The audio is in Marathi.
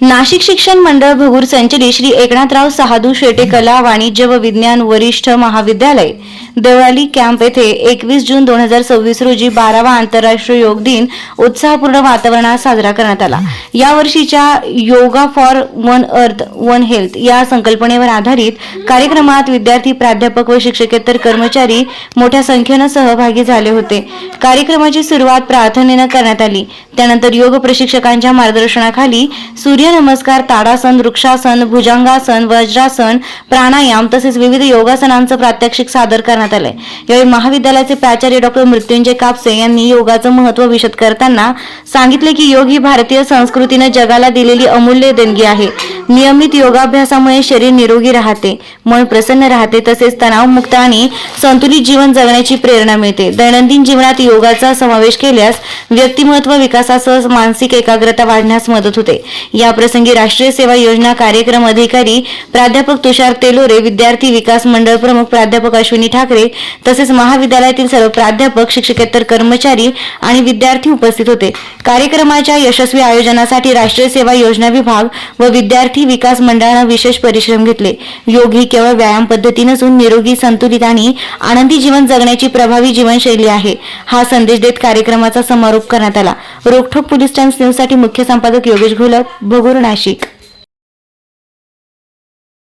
नाशिक शिक्षण मंडळ भगूर संचलित श्री एकनाथराव साहादू शेटे कला वाणिज्य व विज्ञान वरिष्ठ महाविद्यालय देवळाली कॅम्प येथे 21 जून 2026 रोजी 12वा आंतरराष्ट्रीय योग दिन उत्साहपूर्ण वातावरणात साजरा करण्यात आला। या वर्षीच्या yoga for one earth one health या संकल्पनेवर आधारित कार्यक्रमात विद्यार्थी, प्राध्यापक व शिक्षकेतर कर्मचारी मोठ्या संख्येने सहभागी झाले होते। कार्यक्रमाची सुरुवात प्रार्थनेने करण्यात आली। त्यानंतर योग प्रशिक्षकांच्या मार्गदर्शनाखाली सूर्य नमस्कार, ताडासन, वृक्षासन, भुजंगासन, वज्रासन, प्राणायाम तसेच विविध योगासनांचे प्रात्यक्षिक सादर करण्यात आले। यावेळी महाविद्यालयाचे प्राचार्य डॉ. मृत्युंजय कापसे यांनी योगाचे महत्त्व विशद करताना सांगितले की योग ही भारतीय संस्कृतीने जगाला दिलेली अमूल्य देणगी आहे। नियमित योगाभ्यासामुळे शरीर निरोगी राहते, मन प्रसन्न राहते तसेच तणावमुक्त आणि संतुलित जीवन जगण्याची प्रेरणा मिळते। दैनंदिन जीवनात योगाचा समावेश केल्यास व्यक्तिमत्व विकासासह मानसिक एकाग्रता वाढण्यास मदत होते। या प्रसंगी राष्ट्रीय सेवा योजना कार्यक्रम अधिकारी प्राध्यापक तुषार तेलोरे, विद्यार्थी विकास मंडळ प्रमुख प्राध्यापक अश्विनी ठाकरे तसेच महाविद्यालयातील सर्व प्राध्यापक, शिक्षकेतर कर्मचारी आणि विद्यार्थी उपस्थित होते। कार्यक्रमाच्या यशस्वी आयोजनासाठी राष्ट्रीय सेवा योजना विभाग व विद्यार्थी विकास मंडळाने विशेष परिश्रम घेतले। योग ही केवळ व्यायाम पद्धती नसून निरोगी, संतुलित आणि आनंदी जीवन जगण्याची प्रभावी जीवनशैली आहे, हा संदेश देत कार्यक्रमाचा समारोप करण्यात आला। रोखठोक पोलीस टाइम्स न्यूज साठी मुख्य संपादक योगेश घोलप, भगूर, नाशिक।